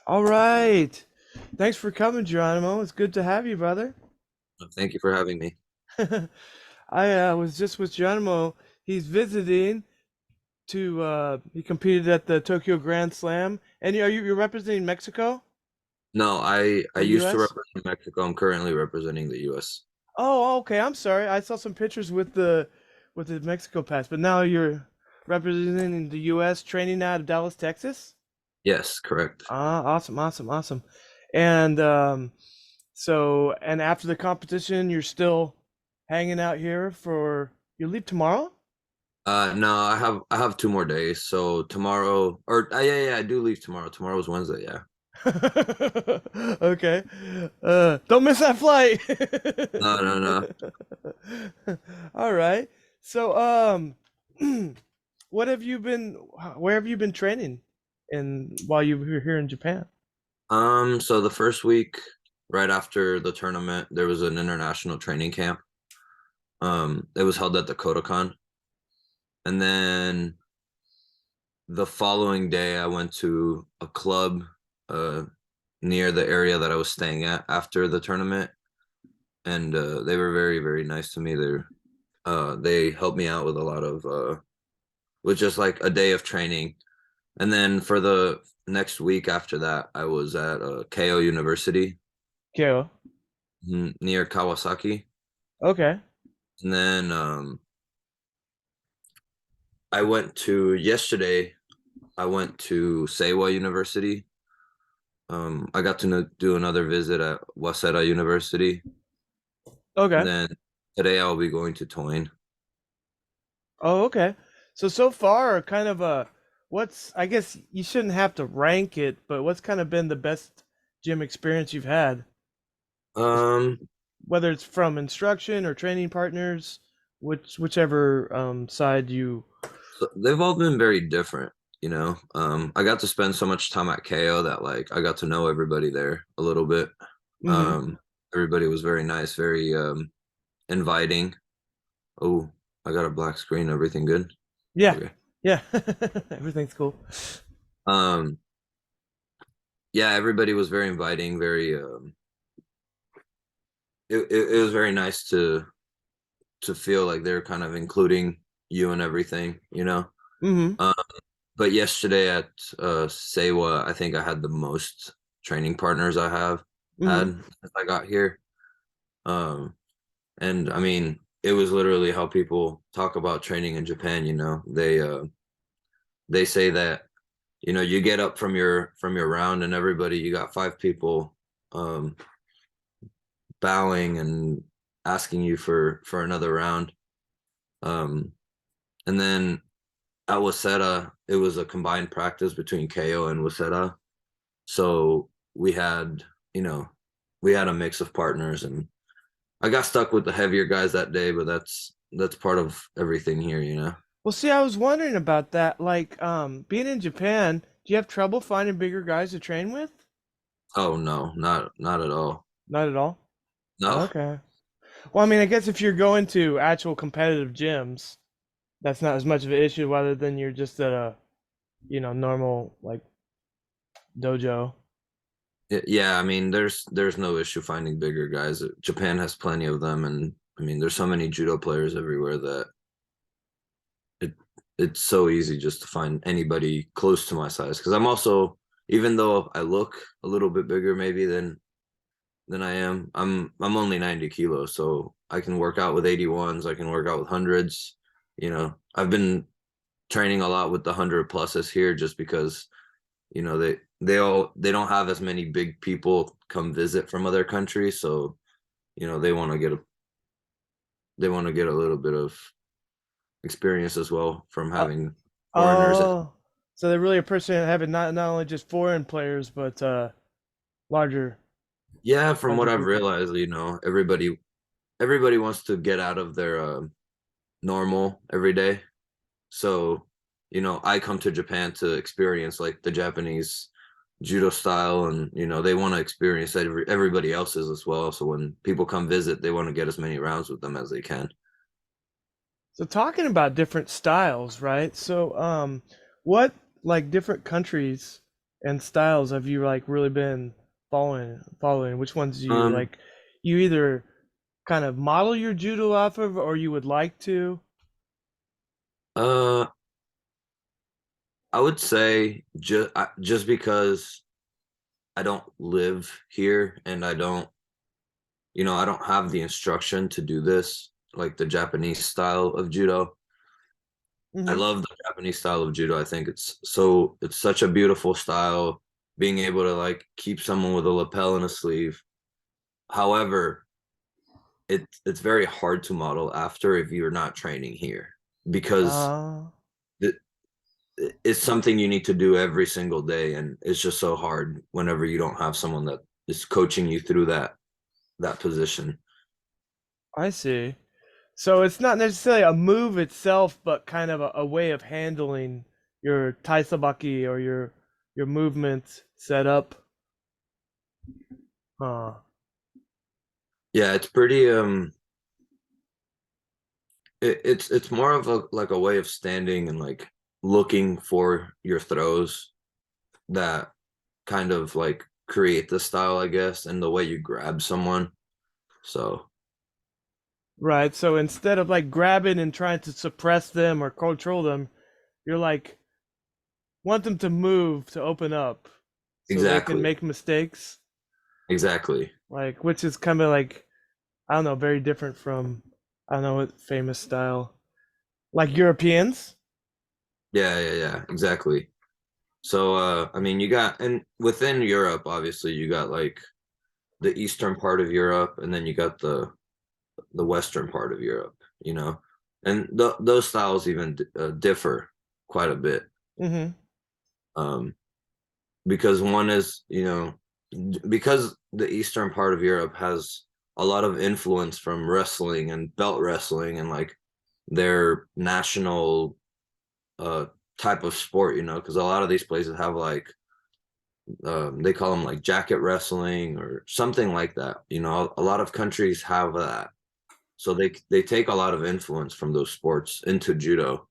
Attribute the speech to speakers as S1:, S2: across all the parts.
S1: All right. Thanks for coming, Geronimo. It's good to have you, brother.
S2: Thank you for having me.
S1: I was just with Geronimo. He's visiting he competed at the Tokyo Grand Slam. And you're representing Mexico
S2: No, I
S1: or
S2: used to
S1: US?
S2: represent Mexico. I'm currently representing the U.S.
S1: Oh, okay. I'm sorry. I saw some pictures with the Mexico pass, but now you're representing the US training out of Dallas, Texas?
S2: Yes, correct.
S1: Ah, awesome, awesome, awesome. And and after the competition, you're still hanging out here for you leave tomorrow?
S2: No, I have 2 more days. So tomorrow, or yeah, I do leave tomorrow. Tomorrow's Wednesday. Yeah.
S1: Okay. Don't miss that flight.
S2: No, no, no.
S1: All right. So, what have you been, where have you been training while you were here in Japan?
S2: So the first week, right after the tournament, there was an international training camp. It was held at the Kodokan, and then the following day, I went to a club, uh, near the area that I was staying at after the tournament, and they were very, very nice to me. They helped me out with a lot of with just like a day of training. And then for the next week after that, I was at Keio University,
S1: Kyo.
S2: near Kawasaki.
S1: Okay.
S2: And then I went to yesterday. I went to Seiwa University. I got to do another visit at Waseda University, and
S1: Okay.
S2: then today I'll be going to Toin.
S1: Oh, okay. So far, kind of I guess you shouldn't have to rank it, but what's kind of been the best gym experience you've had? As-
S2: Um,
S1: Whether it's from instruction or training partners, whichever side you.
S2: so they've all been very different, you know. I got to spend so much time at KO that like I got to know everybody there a little bit.
S1: Mm-hmm.
S2: Um, Everybody was very nice, very inviting. Oh, I got a black screen. Everything good?
S1: Yeah.
S2: Okay.
S1: Yeah. Everything's cool.
S2: Um, yeah, everybody was very inviting. Very. It was very nice to feel like they're kind of including you and everything, you know.
S1: Mm-hmm.
S2: Um, but yesterday at Sewa, I think I had the most training partners I have had
S1: Mm-hmm.
S2: since I got here. Um, and I mean, it was literally how people talk about training in Japan. You know, they say that you get up from your round, and everybody, you got five people um, bowing and asking you for another round. Um, and then at Waseda, it was a combined practice between KO and Waseda. So you know, we had a mix of partners, and I got stuck with the heavier guys that day, but that's part of everything here, you know.
S1: Well, see, I was wondering about that. Like, being in Japan, do you have trouble finding bigger guys to train with?
S2: Oh no, not at all.
S1: Not at all.
S2: No.
S1: Okay. Well, I mean, I guess if you're going to actual competitive gyms, that's not as much of an issue rather than you're just at a, normal like dojo.
S2: Yeah, I mean, there's no issue finding bigger guys. Japan has plenty of them, and I mean, there's so many judo players everywhere that it it's so easy just to find anybody close to my size. Because I'm also, even though I look a little bit bigger maybe than I am, I'm only 90 kilos, so I can work out with 81s. I can work out with hundreds. You know, I've been training a lot with the 100 pluses here just because they don't have as many big people come visit from other countries, so they want to get a little bit of experience as well from
S1: Uh,
S2: having foreigners.
S1: oh, so they're really appreciating having not only just foreign players, but larger
S2: Yeah, from
S1: larger
S2: what I've
S1: people.
S2: realized, everybody wants to get out of their normal every day. So I come to Japan to experience like the Japanese judo style, and they want to experience that everybody else's as well. So when people come visit, they want to get as many rounds with them as they can.
S1: So talking about different styles, right? So what like different countries? and styles have you like really been following? Which ones do you
S2: Um,
S1: like? You either kind of model your judo off of, or you would like to?
S2: uh, I would say just because I don't live here and I don't have the instruction to do this, like the Japanese style of judo. I
S1: Mm-hmm.
S2: love the Japanese style of judo. I think it's such a beautiful style, being able to like keep someone with a lapel in a sleeve. However, it's very hard to model after if you're not training here because
S1: Uh,
S2: it, it's something you need to do every single day, and it's just so hard whenever you don't have someone that is coaching you through that position.
S1: I see. So it's not necessarily a move itself, but kind of a way of handling your taisabaki or your movement setup. Huh.
S2: Yeah, it's pretty it's more of a like a way of standing and like looking for your throws that kind of like create the style, I guess, and the way you grab someone. So
S1: Right. So instead of like grabbing and trying to suppress them or control them, you're like want them to move to open up so they can
S2: exactly,
S1: make mistakes.
S2: exactly.
S1: Like which is kind of like I don't know, very different from I don't know what famous style. Like Europeans?
S2: Yeah, yeah, yeah, exactly. So I mean you got, and within Europe, obviously you got like the eastern part of Europe, and then you got the western part of Europe, you know, and those styles even differ quite a bit.
S1: Mm-hmm.
S2: Um, because one is, because the eastern part of Europe has a lot of influence from wrestling and belt wrestling and like their national uh type of sport, because a lot of these places have like they call them like jacket wrestling or something like that. A lot of countries have that, so they take a lot of influence from those sports into judo.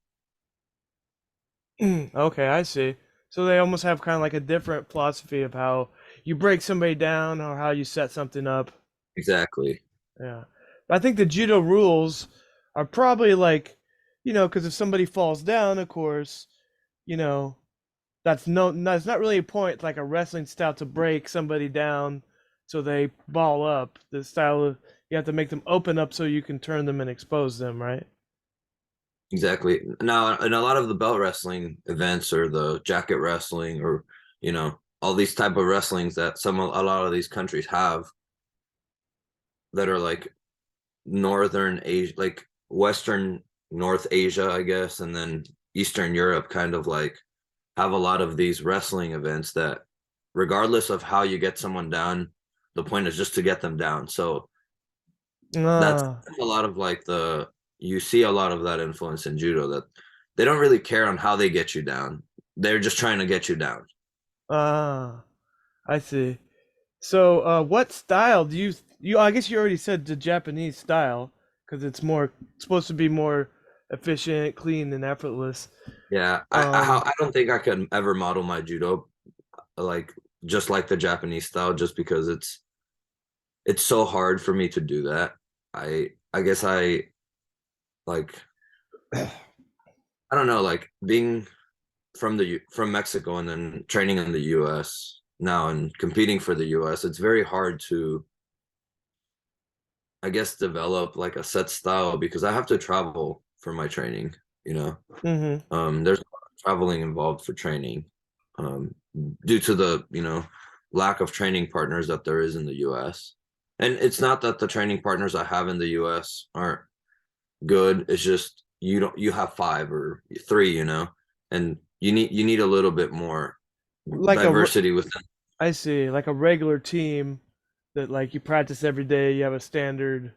S1: Okay, I see. So they almost have kind of like a different philosophy of how you break somebody down or how you set something up.
S2: Exactly.
S1: Yeah. But I think the judo rules are probably like, because if somebody falls down, of course, you know, that's not really a point like a wrestling style to break somebody down so they ball up. The style of you have to make them open up so you can turn them and expose them, right?
S2: Exactly. Now, in a lot of the belt wrestling events or the jacket wrestling or, all these type of wrestlings that a lot of these countries have that are like Northern Asia, like Western North Asia, I guess, and then Eastern Europe kind of like have a lot of these wrestling events that regardless of how you get someone down, the point is just to get them down. So that's
S1: Ah,
S2: a lot of like you see a lot of that influence in judo that they don't really care on how they get you down. They're just trying to get you down.
S1: ah, I see. So, what style do you? I guess you already said the Japanese style because it's supposed to be more efficient, clean, and effortless.
S2: Yeah,
S1: Um,
S2: I don't think I could ever model my judo like just like the Japanese style, just because it's so hard for me to do that. I guess like I don't know, like being from Mexico and then training in the US now and competing for the US, it's very hard to, I guess, develop like a set style because I have to travel for my training, you know.
S1: hmm
S2: There's a lot of traveling involved for training, due to the, lack of training partners that there is in the US. And it's not that the training partners I have in the US aren't good. It's just you have five or three, and you need a little bit more
S1: like
S2: diversity within.
S1: I see, like a regular team that like you practice every day. You have a standard,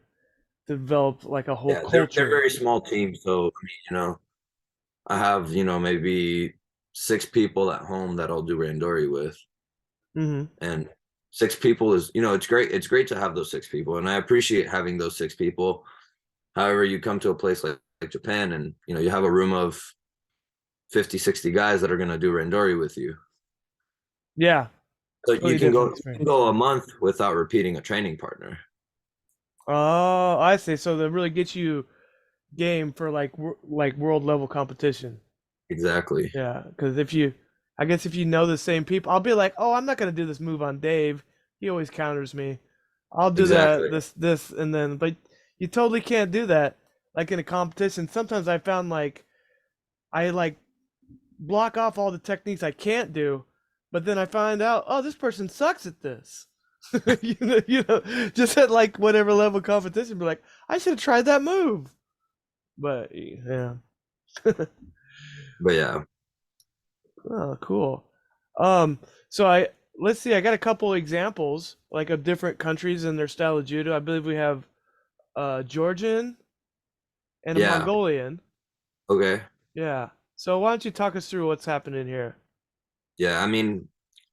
S1: develop like a whole
S2: Yeah, they're
S1: culture.
S2: very small teams, so I mean, I have, maybe 6 people at home that I'll do randori with,
S1: hmm
S2: and 6 people is, it's great to have those 6 people, and I appreciate having those 6 people. However, you come to a place like Japan, and you have a room of 50, 60 guys that are going to do randori with you.
S1: Yeah,
S2: So
S1: totally different
S2: you can
S1: experience.
S2: go a month without repeating a training partner.
S1: Oh, I see. So that really gets you game for like like world level competition.
S2: Exactly.
S1: Yeah, because if you, I guess if you know the same people, I'll be like, oh, I'm not gonna do this move on Dave. He always counters me. I'll do
S2: Exactly.
S1: that, this, and then, but you totally can't do that. Like in a competition, sometimes I found like I like block off all the techniques I can't do, but then I find out, oh, this person sucks at this. Just at like whatever level competition, be like, I should have tried that move. But yeah,
S2: But yeah.
S1: oh, cool. Um, so I let's see, I got a couple examples like of different countries and their style of judo. I believe we have Georgian and a
S2: Yeah.
S1: Mongolian.
S2: Okay.
S1: Yeah. So why don't you talk us through what's happening here?
S2: Yeah. I mean,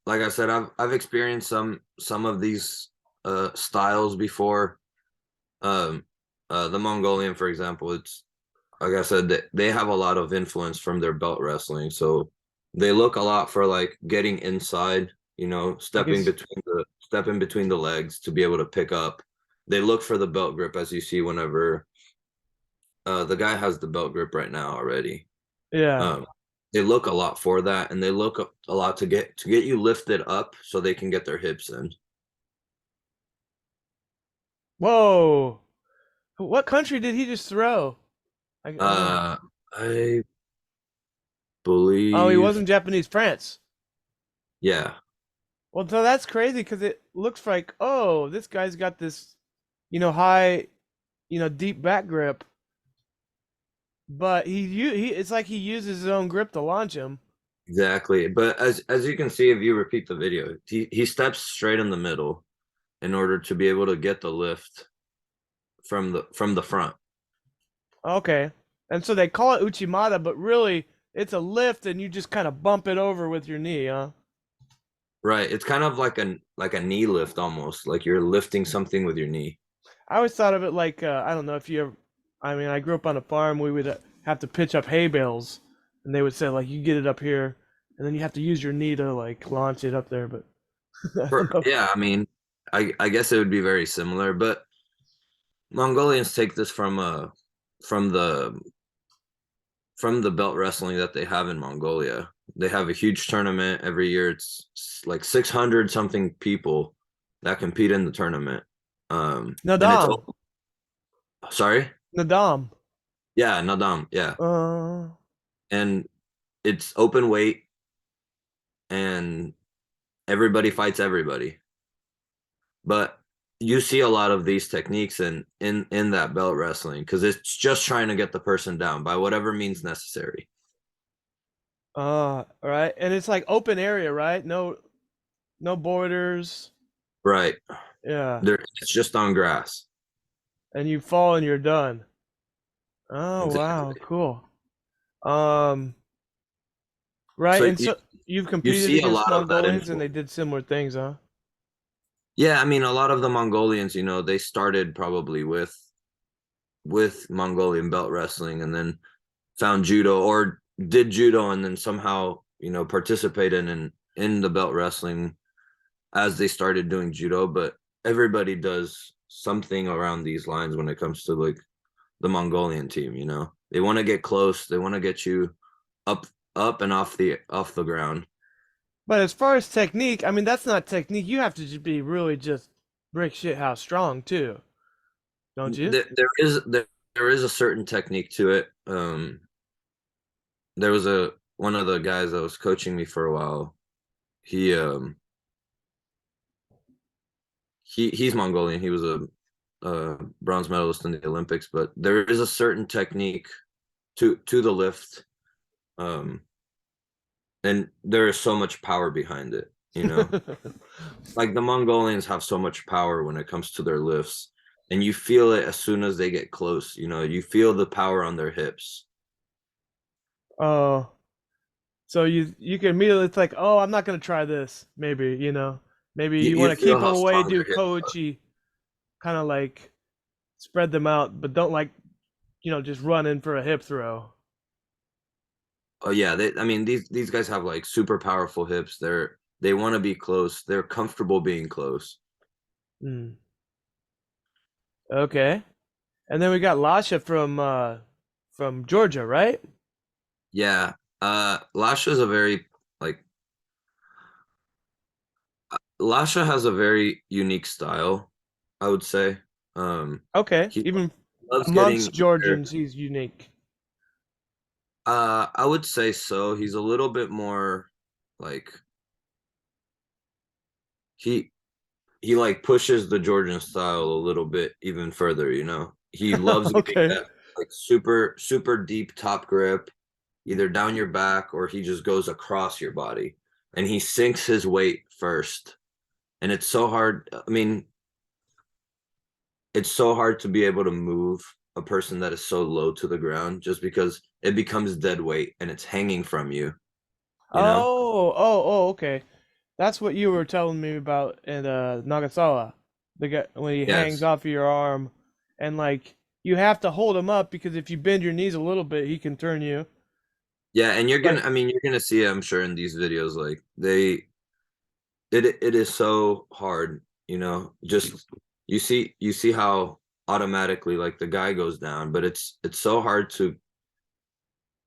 S2: like I said, I've experienced some of these styles before. Um the Mongolian, for example, it's like I said, they have a lot of influence from their belt wrestling. So they look a lot for like getting inside,
S1: Like is
S2: stepping between the legs to be able to pick up. They look for the belt grip as you see whenever the guy has the belt grip right now already.
S1: yeah.
S2: Um, they look a lot for that, and they look a lot to get you lifted up so they can get their hips in.
S1: Whoa. What country did he just throw? I don't.
S2: Uh, I
S1: Oh, he
S2: believe,
S1: wasn't Japanese. France.
S2: yeah,
S1: Well, so that's crazy because it looks like, oh, this guy's got this, high, deep back grip, but he it's like he uses his own grip to launch him.
S2: exactly. But as you can see, if you repeat the video, he steps straight in the middle in order to be able to get the lift from the front.
S1: Okay, and so they call it uchimata, but really it's a lift, and you just kind of bump it over with your knee, huh?
S2: Right. It's kind of like a knee lift almost, like you're lifting something with your knee.
S1: I always thought of it like I don't know if you ever. I mean, I grew up on a farm. We would have to pitch up hay bales, and they would say like, you get it up here, and then you have to use your knee to like launch it up there. But I don't know.
S2: Yeah, I mean, I guess it would be very similar, but Mongolians take this from the from the belt wrestling that they have in Mongolia. They have a huge tournament every year. It's like 600 something people that compete in the tournament. And it's
S1: Nadam,
S2: sorry,
S1: Nadam.
S2: yeah, Nadam, yeah,
S1: Uh,
S2: and it's open weight, and everybody fights everybody. But you see a lot of these techniques in that belt wrestling because it's just trying to get the person down by whatever means necessary.
S1: right, and it's like open area, right? No borders.
S2: Right.
S1: Yeah,
S2: It's just on grass.
S1: and you fall and you're done. Oh wow,
S2: Exactly.
S1: cool. Um, right,
S2: So
S1: and so you've
S2: you
S1: competed
S2: see a
S1: against
S2: lot of that
S1: Mongolians, and
S2: influence.
S1: they did similar things, huh?
S2: Yeah, I mean, a lot of the Mongolians, they started probably with Mongolian belt wrestling and then found judo or did judo and then somehow, participated in the belt wrestling as they started doing judo. But everybody does something around these lines when it comes to like the Mongolian team. They want to get close, they want to get you up up and off the ground.
S1: But as far as technique, I mean, that's not technique. You have to just be really just brick shit house strong too, don't you?
S2: There is a certain technique to it. There was a one of the guys that was coaching me for a while. He he's Mongolian. He was a bronze medalist in the Olympics, but there is a certain technique to the lift, um, and there is so much power behind it. Like the Mongolians have so much power when it comes to their lifts, and you feel it as soon as they get close. You feel the power on their hips.
S1: Oh, so you can immediately it's like, oh, I'm not gonna try this. Maybe maybe you
S2: You
S1: want to
S2: feel
S1: keep them
S2: how
S1: away,
S2: strong
S1: do
S2: their hips are.
S1: coachy, kind of like spread them out, but don't like just run in for a hip throw.
S2: Oh yeah, I mean these guys have like super powerful hips. they want to be close. They're comfortable being close.
S1: Hmm. Okay. And then we got Lasha from Georgia, right?
S2: Yeah. Lasha's a very like Lasha has a very unique style, I would say.
S1: Okay.
S2: He
S1: Even
S2: loves getting
S1: amongst Georgians, he's unique.
S2: I would say so. He's a little bit more like he he like pushes the Georgian style a little bit even further, you know. He loves getting
S1: Okay.
S2: that like super deep top grip, either down your back or he just goes across your body. And he sinks his weight first. And it's so hard. I mean, it's so hard to be able to move a person that is so low to the ground just because it becomes dead weight and it's hanging from you, you know?
S1: Okay. That's what you were telling me about in Nagasawa. The guy when he hangs
S2: Yes.
S1: off of your arm, and like you have to hold him up because if you bend your knees a little bit, he can turn you.
S2: Yeah, and
S1: Like,
S2: I mean, you're gonna see it, I'm sure, in these videos, like it is so hard, you know, just you see how automatically like the guy goes down, but it's so hard to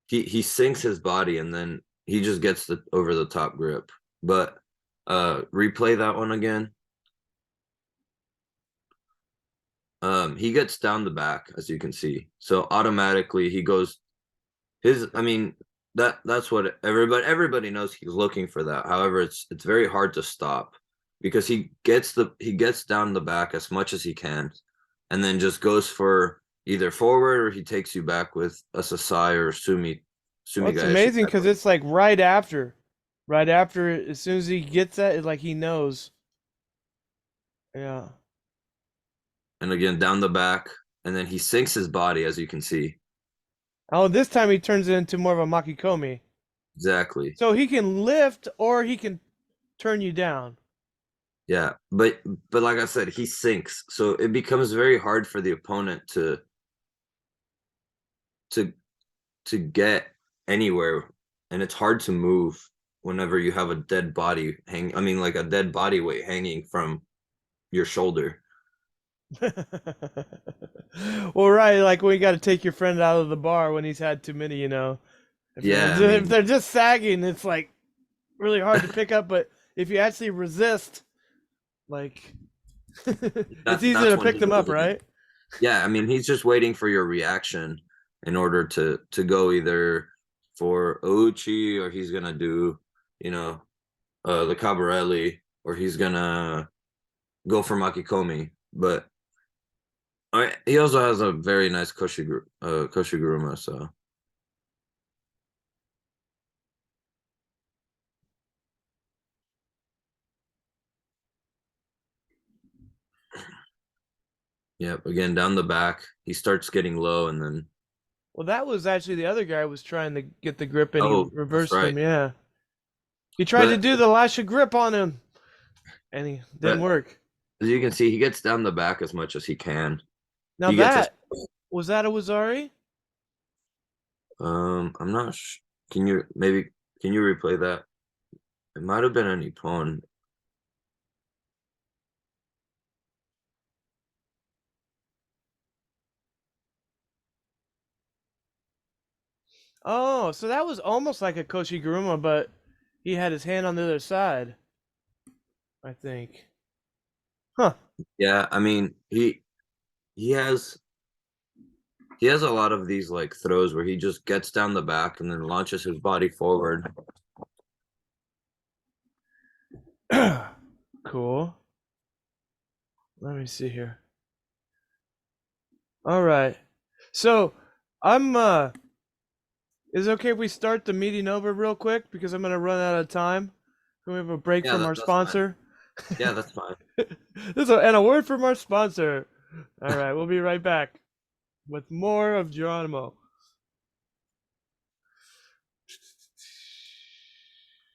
S2: he sinks his body and then he just gets the over the top grip. But replay that one again. He gets down the back as you can see. So automatically he goes his I mean that's what everybody knows he's looking for that. However, it's very hard to stop because he gets down the back as much as he can and then just goes for either forward or he takes you back with a Sasai or
S1: well,
S2: Sumi
S1: it's
S2: Gaeshi
S1: amazing
S2: type
S1: because
S2: of.
S1: it's like right after, as soon as he gets that, it's like he knows. Yeah.
S2: And again down the back and then he sinks his body as you can see.
S1: Oh, this time he turns it into more of a makikomi,
S2: Exactly.
S1: so he can lift or he can turn you down.
S2: Yeah, but like I said, he sinks, so it becomes very hard for the opponent to to get anywhere, and it's hard to move whenever you have a dead body hang. I mean, like a dead body weight hanging from your shoulder.
S1: Well, right, like when you got to take your friend out of the bar when he's had too many, you know.
S2: Yeah, I
S1: If
S2: mean
S1: they're just sagging, it's like really hard to pick up. But if you actually resist, like, it's easy
S2: that's
S1: to
S2: when
S1: pick
S2: he
S1: them
S2: goes
S1: up,
S2: in.
S1: right?
S2: Yeah, I mean he's just waiting for your reaction in order to go either for Ouchi or he's gonna do, you know, the Cabarelli or he's gonna go for Makikomi. But he also has a very nice Koshiguruma. So yep, again down the back, he starts getting low, and then
S1: Well, that was actually the other guy was trying to get the grip and he
S2: oh, that's
S1: reversed
S2: right.
S1: him. Yeah, he tried to
S2: But
S1: do the Lasha grip on him and he didn't
S2: but
S1: work.
S2: as you can see, he gets down the back as much as he can.
S1: Now
S2: He gets a
S1: that was that a Wazari?
S2: I'm not. Can you maybe can you replay that? It might have been a Nippon.
S1: Oh, so that was almost like a Koshiguruma, but he had his hand on the other side, I think. Huh.
S2: Yeah, I mean he has he has a lot of these like throws where he just gets down the back and then launches his body forward.
S1: Cool. Let me see here. All right. So I'm is it okay if we start the meeting over real quick because I'm gonna run out of time? Can we have a break
S2: Yeah,
S1: from our
S2: that's fine.
S1: sponsor?
S2: Yeah, that's fine.
S1: And a word from our sponsor. All right, we'll be right back with more of Geronimo.